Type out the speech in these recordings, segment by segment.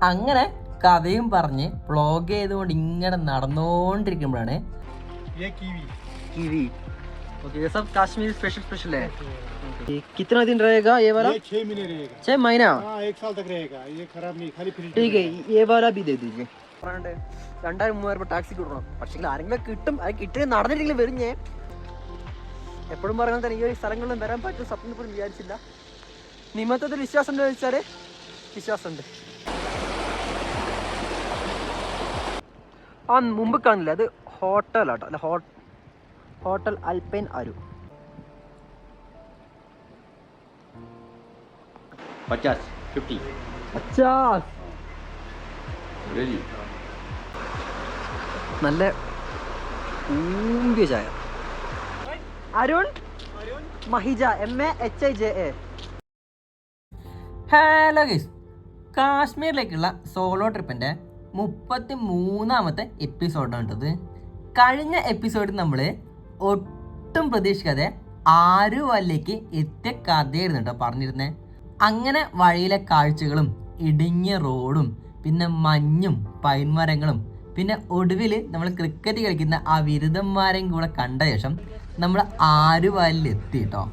അങ്ങനെ കഥയും പറഞ്ഞ് വ്ളോഗ് ചെയ്തുകൊണ്ട് ഇങ്ങനെ നടന്നുകൊണ്ടിരിക്കുമ്പോഴാണ് कीवी ओके ये सब कश्मीर स्पेशल है कितना दिन रहेगा ये वाला 6 महीने रहेगा 6 महीना 1 साल तक रहेगा ये खराब नहीं खाली फ्रिज ठीक है ये वाला भी दे दीजिए 2000-3000 ടാക്സി കിട്ടണം പക്ഷേ ആരെങ്കിലും കിട്ടും അത് കിട്ടിയ നടന്നില്ലെങ്കിലും വരും ഞാൻ എപ്പോഴും പറഞ്ഞാൽ തന്നെ ഈ ഒരു സ്ഥലങ്ങളിലും വരാൻ പറ്റും സ്വപ്നം പോലും വിചാരിച്ചില്ല നിമത്തത്തിൽ വിശ്വാസം ഉണ്ടോ ചോദിച്ചാൽ വിശ്വാസമുണ്ട് ആ മുമ്പ് കാണില്ല അത് ഹോട്ടലാട്ടോ അല്ല होटल अल्पाइन आरू 50 really നല്ല ഊമ്പിയ ചായ Arun Mahija MAHIJA. Hello guys, കാശ്മീരിലേക്കുള്ള സോളോ ട്രിപ്പിൻ്റെ 33ാമത്തെ എപ്പിസോഡാണ് കേട്ടത്. കഴിഞ്ഞ എപ്പിസോഡിൽ നമ്മൾ ഒട്ടും പ്രതീക്ഷിക്കാതെ ആരുവല്ലേക്ക് എത്തിയ കഥയായിരുന്നു കേട്ടോ പറഞ്ഞിരുന്നത്. അങ്ങനെ വഴിയിലെ കാഴ്ചകളും ഇടുങ്ങിയ റോഡും പിന്നെ മഞ്ഞും പൈൻമരങ്ങളും പിന്നെ ഒടുവിൽ നമ്മൾ ക്രിക്കറ്റ് കളിക്കുന്ന ആ ബിരുദന്മാരെയും കൂടെ കണ്ട ശേഷം നമ്മൾ ആരുവാലിലെത്തി കേട്ടോ.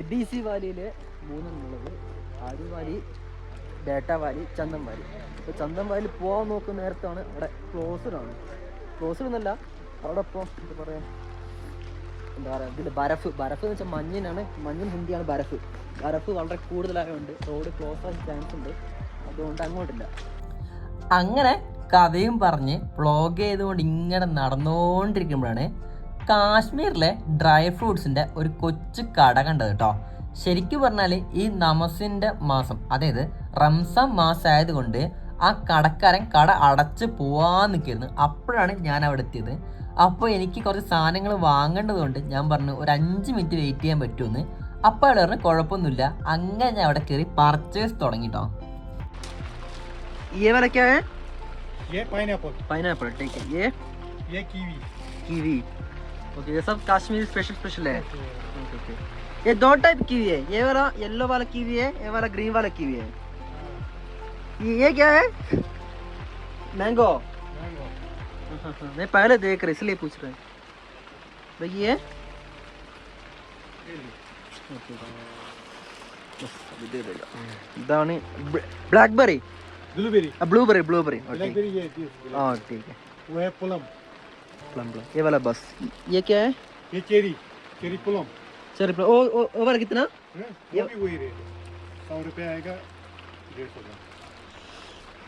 DC വാലിയിൽ മൂന്നെണ്ണുള്ളത് ആരുവാലി, ബേട്ട വാലി, ചന്ദൻ വാലി. അപ്പോൾ ചന്ദൻ വാലി പോകാൻ നോക്കുന്ന നേരത്താണ് അവിടെ ക്ലോസ്ഡാണ്. ക്ലോസ്ഡ് എന്നല്ല, അവിടെ ഇപ്പോൾ എന്താ പറയുക, എന്താ പറയുക, ഇതിൽ ബരഫ് എന്ന് വെച്ചാൽ മഞ്ഞിനാണ്, മഞ്ഞിൻ ഹിന്ദിയാണ് ബരഫ്. ബരഫ് വളരെ കൂടുതലായതുകൊണ്ട് റോഡ് ക്ലോസ് ആകാൻ ചാൻസ് ഉണ്ട്, അതുകൊണ്ട് അങ്ങോട്ടില്ല. അങ്ങനെ കഥയും പറഞ്ഞ് വ്ളോഗ് ചെയ്തുകൊണ്ട് ഇങ്ങനെ നടന്നുകൊണ്ടിരിക്കുമ്പോഴാണ് കാശ്മീരിലെ ഡ്രൈ ഫ്രൂട്ട്സിൻ്റെ ഒരു കൊച്ചു കട കണ്ടത് കേട്ടോ. ശരിക്കും പറഞ്ഞാൽ ഈ നമസിൻ്റെ മാസം, അതായത് റംസാൻ മാസം ആയതുകൊണ്ട് ആ കടക്കാരൻ കട അടച്ച് പോവാൻ നിൽക്കുന്നു. അപ്പോഴാണ് ഞാൻ അവിടെ എത്തിയത്. അപ്പോൾ എനിക്ക് കുറച്ച് സാധനങ്ങൾ വാങ്ങേണ്ടതുകൊണ്ട് ഞാൻ പറഞ്ഞു ഒരു 5 മിനിറ്റ് വെയിറ്റ് ചെയ്യാൻ പറ്റുമെന്ന്. അപ്പോൾ അയാൾ പറഞ്ഞു കുഴപ്പമൊന്നുമില്ല. അങ്ങനെ ഞാൻ അവിടെ കയറി പർച്ചേസ് തുടങ്ങിട്ടോ. ये वाला क्या है? ये पाइनएप्पल ठीक है. ये कीवी ओके, ये सब कश्मीर स्पेशल है. ओके. ये 2 टाइप कीवी है, ये वाला येलो वाला कीवी है, ये वाला ग्रीन वाला कीवी है. ये क्या है? मैंगो. मैं पहले देख रहा इसलिए पूछ रहे हैं भाई. ये अभी दे देगा. दाने ब्लैकबेरी, ब्लूबेरी. ब्लैकबेरी ये हाँ ठीक है. वो है प्लम. ये वाला बस. ये क्या है? ये चेरी प्लम. वो वाला कितना? ये भी वही रेट 100 रुपये आएगा, 150 का.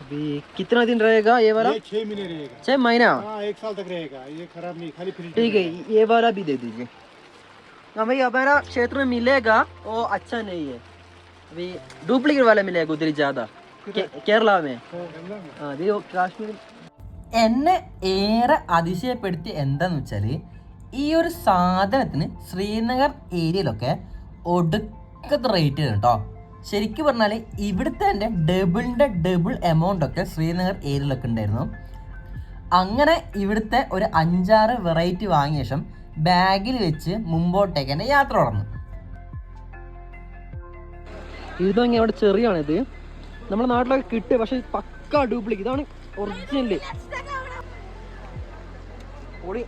अभी कितना दिन रहेगा ये वाला? ये 6 महीने रहेगा. 6 महीना? हाँ 1 साल तक रहेगा. ये खराब नहीं, खाली फ्रिज. ठीक है, ये वाला भी दे दीजिए. हाँ भाई, हमारा क्षेत्र में मिलेगा वो अच्छा नहीं है. अभी डुप्लीकेट वाला मिलेगा उधर ज़्यादा, കേരള में. हाँ ये കാശ്മീർ. എന്നെ ഏറെ അതിശയപ്പെടുത്തി എന്താന്ന് വെച്ചാൽ ഈ ഒരു സാധനത്തിന് ശ്രീനഗർ ഏരിയയിലൊക്കെ ഒടുക്കത്തെ റേറ്റ് കേട്ടോ. ശരിക്കും പറഞ്ഞാൽ ഇവിടുത്തെ എൻ്റെ ഡബിൾ എമൗണ്ട് ഒക്കെ ശ്രീനഗർ ഏരിയയിലൊക്കെ ഉണ്ടായിരുന്നു. അങ്ങനെ ഇവിടുത്തെ ഒരു 5-6 വെറൈറ്റി വാങ്ങിയ ശേഷം ബാഗിൽ വെച്ച് മുമ്പോട്ടേക്ക് തന്നെ യാത്ര തുടർന്നു. ഇത് ഇങ്ങനെ അവിടെ ചെറിയാണിത്, നമ്മുടെ നാട്ടിലൊക്കെ കിട്ടുക, പക്ഷെ പക്കാ ഡ്യൂപ്ലിക്കേറ്റ്. ഇതാണ് ഒറിജിനല് പൊടി.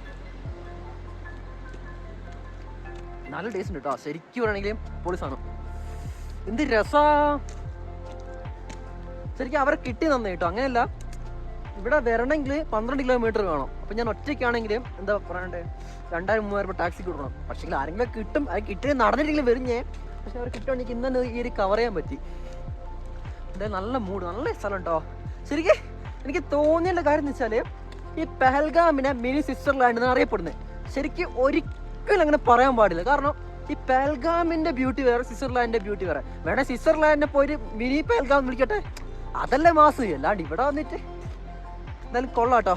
നല്ല ടേസ്റ്റ് ഉണ്ട് കേട്ടോ, ശരിക്കും വേണമെങ്കിലും പൊളി സാധനം. എന്ത് രസാ ശരിക്കും. അവരെ കിട്ടി നന്നായി കേട്ടോ. അങ്ങനെയല്ല, ഇവിടെ വരണമെങ്കിൽ 12 കിലോമീറ്റർ വേണം. അപ്പം ഞാൻ ഒറ്റയ്ക്കാണെങ്കിൽ എന്താ പറയണ്ടേ, 2000-3000 ടാക്സി കിട്ടണം. പക്ഷേ ആരെങ്കിലും കിട്ടും, അത് കിട്ടിയ നടന്നില്ലെങ്കിലും വരും ഞാൻ. പക്ഷെ അവർ കിട്ടുവാണെങ്കിൽ ഇന്ന് തന്നെ ഈ ഒരു കവർ ചെയ്യാൻ പറ്റി. എന്തായാലും നല്ല മൂഡ്, നല്ല സ്ഥലം കേട്ടോ. ശരിക്കും എനിക്ക് തോന്നിയുള്ള കാര്യം എന്ന് വെച്ചാൽ ഈ പെഹൽഗാമിനെ മിനി സ്വിറ്റ്സർലാൻഡ് എന്ന് അറിയപ്പെടുന്നത്. ശരിക്കും ഒരിക്കലും അങ്ങനെ പറയാൻ പാടില്ല. കാരണം ഈ പെഹൽഗാമിൻ്റെ ബ്യൂട്ടി വേറെ, സ്വിറ്റ്സർലാൻഡിൻ്റെ ബ്യൂട്ടി വേറെ. വേണേൽ സ്വിറ്റ്സർലാൻഡിനെ പോയി മിനി പെഹൽഗാം വിളിക്കട്ടെ, അതല്ലേ മാസ്. അല്ലാണ്ട് ഇവിടെ വന്നിട്ട് എന്തായാലും കൊള്ളാട്ടോ,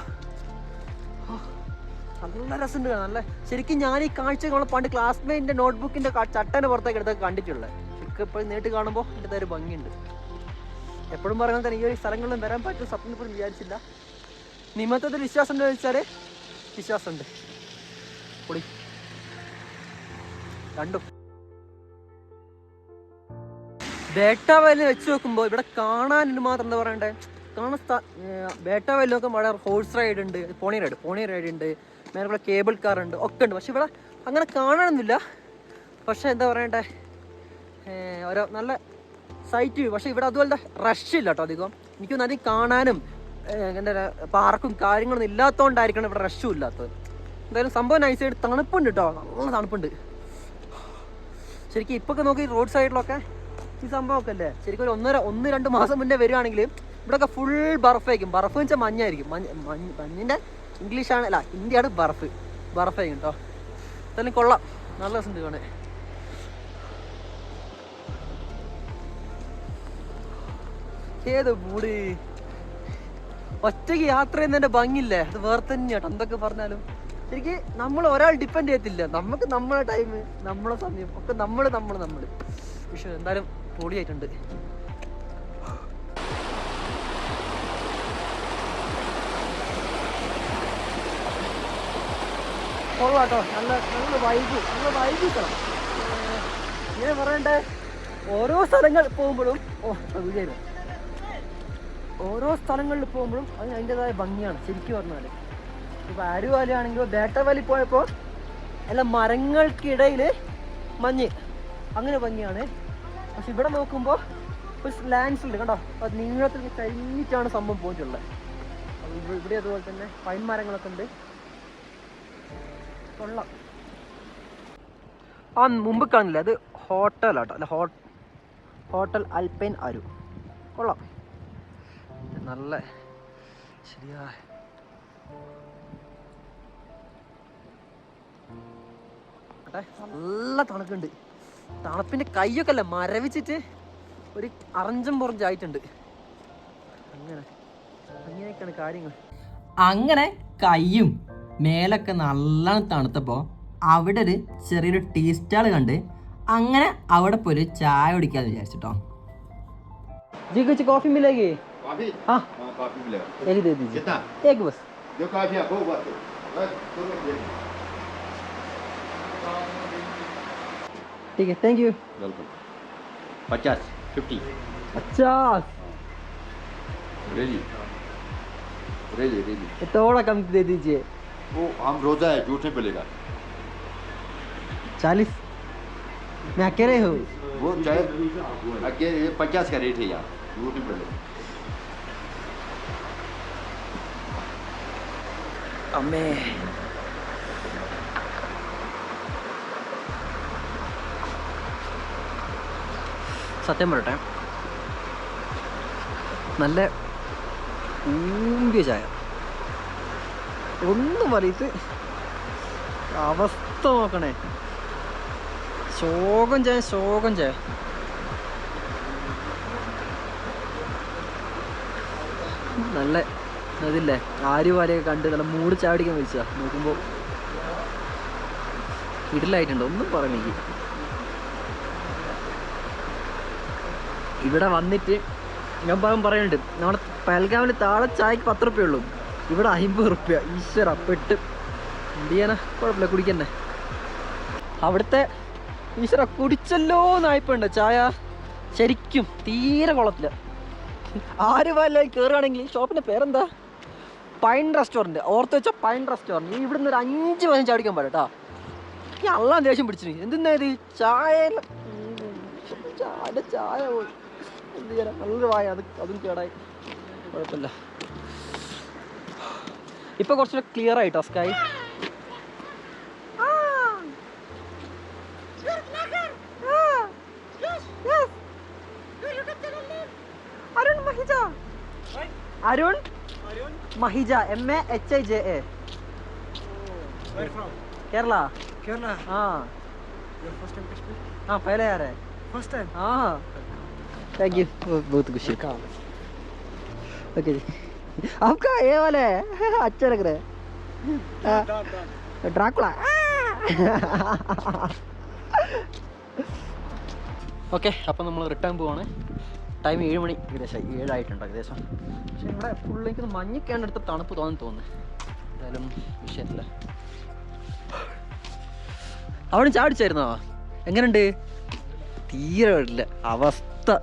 നല്ല രസമുണ്ട്. നല്ല ശരിക്കും ഞാൻ ഈ കാഴ്ച നമ്മൾ പണ്ട് ക്ലാസ്മേറ്റിൻ്റെ നോട്ട്ബുക്കിൻ്റെ ചട്ടൻ്റെ പുറത്തേക്ക് എടുത്തൊക്കെ കണ്ടിട്ടുള്ളത്. ശരിക്കും ഇപ്പോഴും നേരിട്ട് കാണുമ്പോൾ എൻ്റെ ഒരു ഭംഗിയുണ്ട്. എപ്പോഴും പറയുന്നത് തന്നെ ഈ ഒരു സ്ഥലങ്ങളിലും വരാൻ പറ്റും സ്വപ്നം പോലും വിചാരിച്ചില്ല. നിമത്തത്തിൽ വിശ്വാസം ഉണ്ടോ ചോദിച്ചാൽ വിശ്വാസമുണ്ട്. പൊളി രണ്ടും. ബേട്ട വാലി വെച്ച് നോക്കുമ്പോൾ ഇവിടെ കാണാൻ മാത്രം എന്താ പറയണ്ടേ, ബേട്ട വാലി നോക്കുമ്പോൾ അവിടെ ഹോഴ്സ് റൈഡ് ഉണ്ട്, പോണി റൈഡ് ഉണ്ട്, മേലെ കേബിൾ കാർ ഉണ്ട്, ഒക്കെ ഉണ്ട്. പക്ഷെ ഇവിടെ അങ്ങനെ കാണാനൊന്നുമില്ല. പക്ഷെ എന്താ പറയണ്ടേ, ഓരോ നല്ല സൈറ്റ് വ്യൂ. പക്ഷെ ഇവിടെ അതുപോലെ റഷ് ഇല്ല കേട്ടോ അധികം. എനിക്കൊന്നും അധികം കാണാനും എന്താ പാർക്കും കാര്യങ്ങളൊന്നും ഇല്ലാത്തതുകൊണ്ടായിരിക്കണം ഇവിടെ റഷും ഇല്ലാത്തത്. എന്തായാലും സംഭവം നൈസായിട്ട് തണുപ്പുണ്ട് കേട്ടോ, നല്ല തണുപ്പുണ്ട് ശരിക്കും. ഇപ്പൊക്കെ നോക്കി റോഡ് സൈഡിലൊക്കെ ഈ സംഭവമൊക്കെ അല്ലേ, ശരിക്കും ഒരു 1-2 മാസം മുന്നേ വരികയാണെങ്കിൽ ഇവിടെയൊക്കെ ഫുൾ ബർഫായിരിക്കും. ബർഫ് വെച്ചാൽ മഞ്ഞായിരിക്കും. മഞ്ഞിൻ്റെ ഇംഗ്ലീഷാണ്, അല്ല ഹിന്ദിയാണ് ബർഫായിരിക്കും കേട്ടോ. എന്തായാലും കൊള്ളാം, നല്ല രസമുണ്ട് കാണാൻ. ഏത് മൂട്, ഒറ്റയ്ക്ക് യാത്ര ചെയ്യുന്നതിൻ്റെ ഭംഗിയില്ലേ, അത് വേറെ തന്നെയാട്ടോ. എന്തൊക്കെ പറഞ്ഞാലും ശരിക്കും നമ്മൾ ഒരാൾ ഡിപ്പെൻഡ് ചെയ്യത്തില്ല. നമുക്ക് നമ്മളെ ടൈം, നമ്മളെ സമയം ഒക്കെ നമ്മൾ പക്ഷെ എന്തായാലും പൊളിയായിട്ടുണ്ട്. കൊള്ളാട്ടോ, നല്ല വൈബ് കിട്ടണം. ഇങ്ങനെ പറയണ്ടേ, ഓരോ സ്ഥലങ്ങൾ പോകുമ്പോഴും ഓരോ സ്ഥലങ്ങളിൽ പോകുമ്പോഴും അതിന് അതിൻ്റെതായ ഭംഗിയാണ് ശരിക്കും പറഞ്ഞാൽ. ഇപ്പോൾ ആരുവാലി ആണെങ്കിലോ ബേട്ട വാലി പോയപ്പോൾ എല്ലാം മരങ്ങൾക്കിടയിൽ മഞ്ഞ്, അങ്ങനെ ഭംഗിയാണ്. പക്ഷെ ഇവിടെ നോക്കുമ്പോൾ ഒരു ലാൻഡ്സ് ഉണ്ട് കണ്ടോ, അത് നീളത്തിൽ കഴിഞ്ഞിട്ടാണ് സംഭവം പോയിട്ടുള്ളത്. ഇവിടെ അതുപോലെ തന്നെ പൈൻ മരങ്ങളൊക്കെ ഉണ്ട്, കൊള്ളാം. ആ മുമ്പ് കാണില്ല, അത് ഹോട്ടലാട്ടോ, അല്ല ഹോട്ടൽ അൽപൈൻ അരു, കൊള്ളാം. നല്ല ശരിയാ, നല്ല തണുക്കുണ്ട്. തണുപ്പിന്റെ കൈയൊക്കെ അല്ല മരവിച്ചിട്ട് ഒരു അറഞ്ചം പുറഞ്ചായിട്ടുണ്ട്. അങ്ങനെയൊക്കെയാണ് കാര്യങ്ങൾ. അങ്ങനെ കൈയും മേലൊക്കെ നല്ലോണം തണുത്തപ്പോൾ അവിടെ ഒരു ചെറിയൊരു ടീ സ്റ്റാൾ കണ്ട് അങ്ങനെ അവിടെ പോയി ചായ കുടിക്കാന്ന് വിചാരിച്ചിട്ടോ. जी कुछ कॉफी मिलेगी? कॉफी? हाँ कॉफी मिलेगा। एक दे दीजिए। कितना? एक बस। जो कॉफी आपको बात ठीक है, थैंक यू। वेलकम। 50, 50। 50 रेडी। थोड़ा कम दे दीजिए। वो हम रोजा है, झूठ नहीं बोलेगा। 40 मैं अकेले हूँ। वो चाहे 50 का रेट है यहाँ, झूठ नहीं बोलेगा। അമ്മേ, സത്യം പറയട്ടെ, നല്ല ഊമ്പിയ ചായ. ഒന്നും പറയത് അവസ്ഥ നോക്കണേ, ശോകം ചായ. നല്ല അതില്ലേ ആര്യവാലയൊക്കെ കണ്ട് നല്ല മൂട് ചാടിക്കാൻ വെച്ചാ നോക്കുമ്പോൾ ഇടലായിട്ടുണ്ട്. ഒന്നും പറഞ്ഞു ഇവിടെ വന്നിട്ട് ഞാൻ പറയുന്നുണ്ട്, നമ്മുടെ പഹൽഗാമിൽ താഴെ ചായക്ക് 10 റുപ്യ ഉള്ളൂ, ഇവിടെ 50 റുപ്യ. ഈശ്വര പെട്ട് എന്ത് ചെയ്യാനാ, കുഴപ്പമില്ല കുടിക്കന്നെ. അവിടുത്തെ ഈശ്വര കുടിച്ചല്ലോ നായ്പുണ്ട് ചായ, ശരിക്കും തീരെ കൊള്ളത്തില്ല. ആര്യവാലയിൽ കയറുകയാണെങ്കിൽ ഷോപ്പിൻ്റെ പേരെന്താ, പൈൻ റെസ്റ്റോറൻറ്റ്, ഓർത്ത് വെച്ചാൽ പൈൻ റെസ്റ്റോറൻറ്റ്. ഈ ഇവിടുന്ന് ഒരു 5 പ്രാവശ്യം ചാടിക്കാൻ പാടില്ല കേട്ടോ. ഈ അള്ളാൻ ദേഷ്യം പിടിച്ചിന്. എന്തെന്നാ ഇത് ചായ പോയി എന്ത് ചെയ്യാൻ, നല്ലൊരു വായ അതും കേടായി. കുഴപ്പമില്ല, ഇപ്പം കുറച്ചുകൂടെ ക്ലിയർ ആയിട്ടോ sky. Arun Mahija, MAHIJA. Where from? Kerala. हाँ Your first time Kashmir? हाँ पहले आ रहा है. First time? हाँ थैंक यू, बहुत खुशी. ओके जी, आपका ये वाला है अच्छा लग रहा है, ड्राकुला. ഓക്കെ, അപ്പം നമ്മൾ റിട്ടേൺ പോവാണ്. ടൈം 7 മണി ഏകദേശം 7 ആയിട്ടുണ്ട് ഏകദേശം. പക്ഷേ ഇവിടെ ഫുള്ളേക്ക് മഞ്ഞൊക്കെയാണ് അടുത്ത തണുപ്പ് തോന്നുന്നത്. എന്തായാലും വിഷയത്തില്ല. അവിടെ ചാടിച്ചായിരുന്നോ? എങ്ങനെയുണ്ട്? തീരെ വരില്ല അവസ്ഥ. അവസ്ഥ.